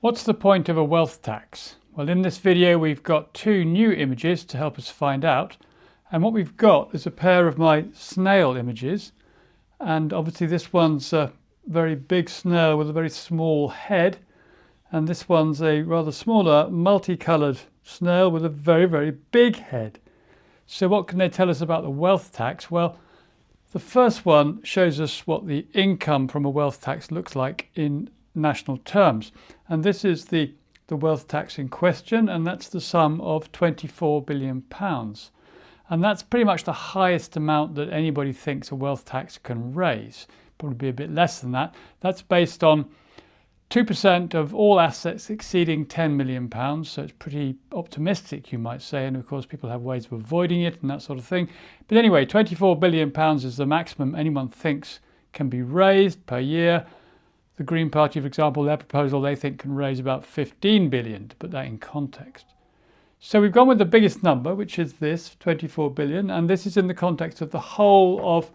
What's the point of a wealth tax? Well, in this video we've got two new images to help us find out, and what we've got is a pair of my snail images, and obviously this one's a very big snail with a very small head, and this one's a rather smaller multicoloured snail with a very big head. So what can they tell us about the wealth tax? Well, the first one shows us what the income from a wealth tax looks like in national terms, and this is the wealth tax in question, and that's the sum of £24 billion, and that's pretty much the highest amount that anybody thinks a wealth tax can raise. Probably be a bit less than that. That's based on 2% of all assets exceeding £10 million, so it's pretty optimistic, you might say, and of course people have ways of avoiding it and that sort of thing. But anyway, £24 billion is the maximum anyone thinks can be raised per year. The Green Party, for example, their proposal they think can raise about 15 billion, to put that in context. So we've gone with the biggest number, which is this, 24 billion, and this is in the context of the whole of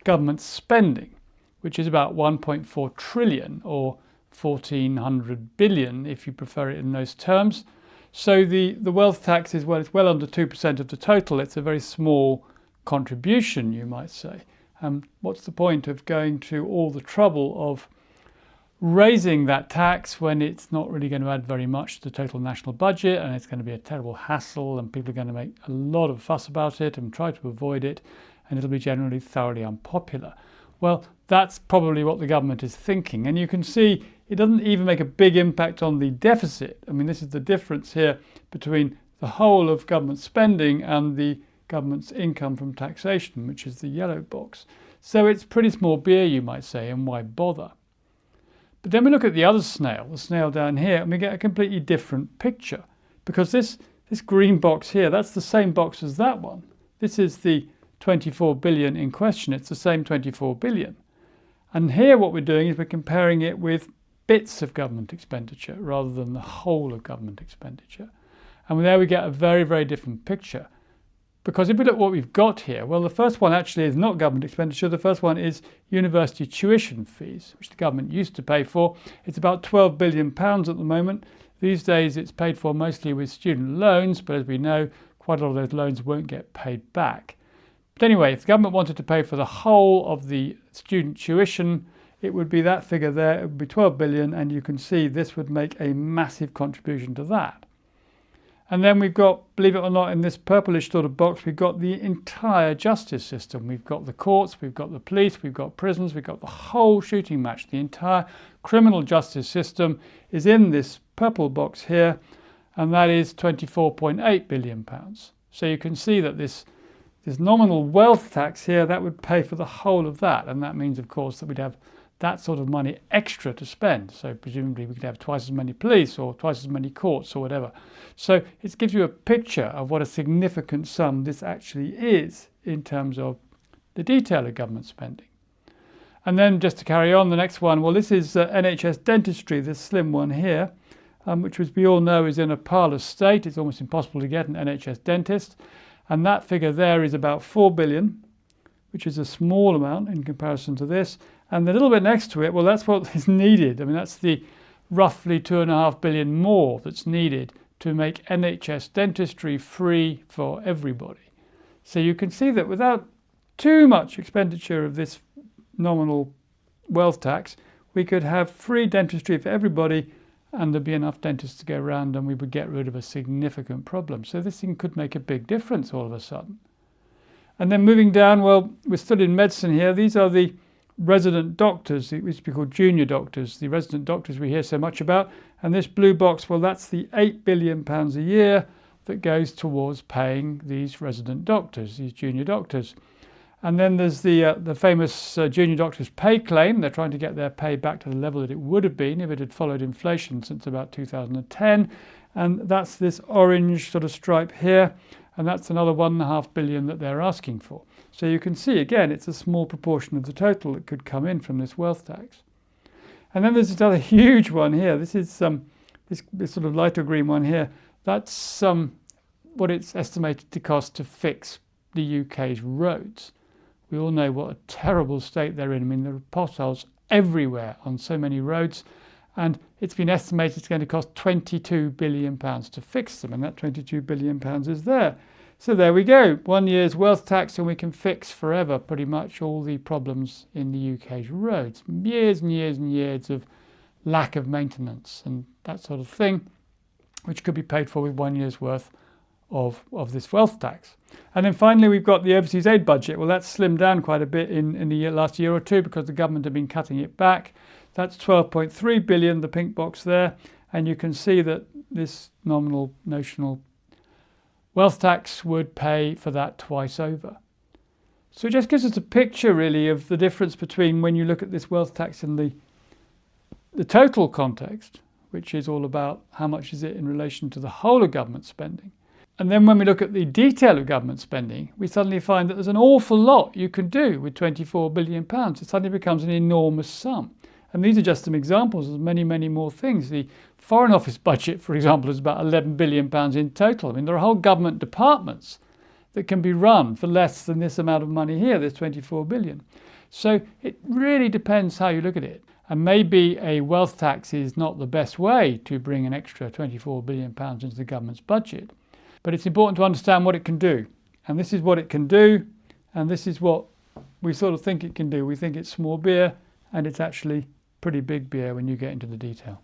government spending, which is about 1.4 trillion, or 1,400 billion, if you prefer it in those terms. So the wealth tax is, well, it's well under 2% of the total. It's a very small contribution, you might say. What's the point of going to all the trouble of raising that tax when it's not really going to add very much to the total national budget, and it's going to be a terrible hassle, and people are going to make a lot of fuss about it and try to avoid it, and it'll be generally thoroughly unpopular? Well, that's probably what the government is thinking, and you can see it doesn't even make a big impact on the deficit. I mean, this is the difference here between the whole of government spending and the government's income from taxation, which is the yellow box. So it's pretty small beer, you might say, and why bother? But then we look at the other snail, the snail down here, and we get a completely different picture, because this green box here, that's the same box as that one. This is the 24 billion in question. It's the same 24 billion. And here what we're doing is we're comparing it with bits of government expenditure rather than the whole of government expenditure. And there we get a very different picture. Because if we look at what we've got here, well, the first one actually is not government expenditure. The first one is university tuition fees, which the government used to pay for. It's about £12 billion at the moment. These days it's paid for mostly with student loans, but as we know, quite a lot of those loans won't get paid back. But anyway, if the government wanted to pay for the whole of the student tuition, it would be that figure there. It would be 12 billion, and you can see this would make a massive contribution to that. And then we've got, believe it or not, in this purplish sort of box, we've got the entire justice system. We've got the courts, we've got the police, we've got prisons, we've got the whole shooting match. The entire criminal justice system is in this purple box here, and that is £24.8 billion. So you can see that this nominal wealth tax here, that would pay for the whole of that. And that means, of course, that we'd have that sort of money extra to spend. So presumably we could have twice as many police or twice as many courts or whatever. So it gives you a picture of what a significant sum this actually is in terms of the detail of government spending. And then just to carry on, the next one, well, this is NHS dentistry, this slim one here, which as we all know is in a parlous state. It's almost impossible to get an NHS dentist. And that figure there is about 4 billion, which is a small amount in comparison to this. And the little bit next to it, well, that's what is needed. I mean, that's the roughly 2.5 billion more that's needed to make NHS dentistry free for everybody. So you can see that without too much expenditure of this nominal wealth tax, we could have free dentistry for everybody, and there'd be enough dentists to go around, and we would get rid of a significant problem. So this thing could make a big difference all of a sudden. And then moving down, well, we're still in medicine here. These are the resident doctors, it used to be called junior doctors, the resident doctors we hear so much about. And this blue box, well, that's the £8 billion a year that goes towards paying these resident doctors, these junior doctors. And then there's the famous junior doctors pay claim. They're trying to get their pay back to the level that it would have been if it had followed inflation since about 2010. And that's this orange sort of stripe here. And that's another £1.5 billion that they're asking for. So you can see, again, it's a small proportion of the total that could come in from this wealth tax. And then there's this other huge one here. This is this sort of lighter green one here. That's what it's estimated to cost to fix the UK's roads. We all know what a terrible state they're in. I mean, there are potholes everywhere on so many roads, And it's been estimated it's going to cost £22 billion to fix them, and that £22 billion is there. So there we go, 1 year's wealth tax, and we can fix forever pretty much all the problems in the UK's roads. Years and years and years of lack of maintenance and that sort of thing, which could be paid for with 1 year's worth of this wealth tax. And then finally, we've got the overseas aid budget. Well, that's slimmed down quite a bit in the last year or two because the government have been cutting it back. That's 12.3 billion, the pink box there. And you can see that this notional wealth tax would pay for that twice over. So it just gives us a picture really of the difference between when you look at this wealth tax in the total context, which is all about how much is it in relation to the whole of government spending. And then when we look at the detail of government spending, we suddenly find that there's an awful lot you can do with £24 billion. It suddenly becomes an enormous sum. And these are just some examples of many, many more things. The Foreign Office budget, for example, is about £11 billion in total. I mean, there are whole government departments that can be run for less than this amount of money here, this 24 billion. So it really depends how you look at it. And maybe a wealth tax is not the best way to bring an extra £24 billion into the government's budget. But it's important to understand what it can do. And this is what it can do. And this is what we sort of think it can do. We think it's small beer, and it's actually pretty big beer when you get into the detail.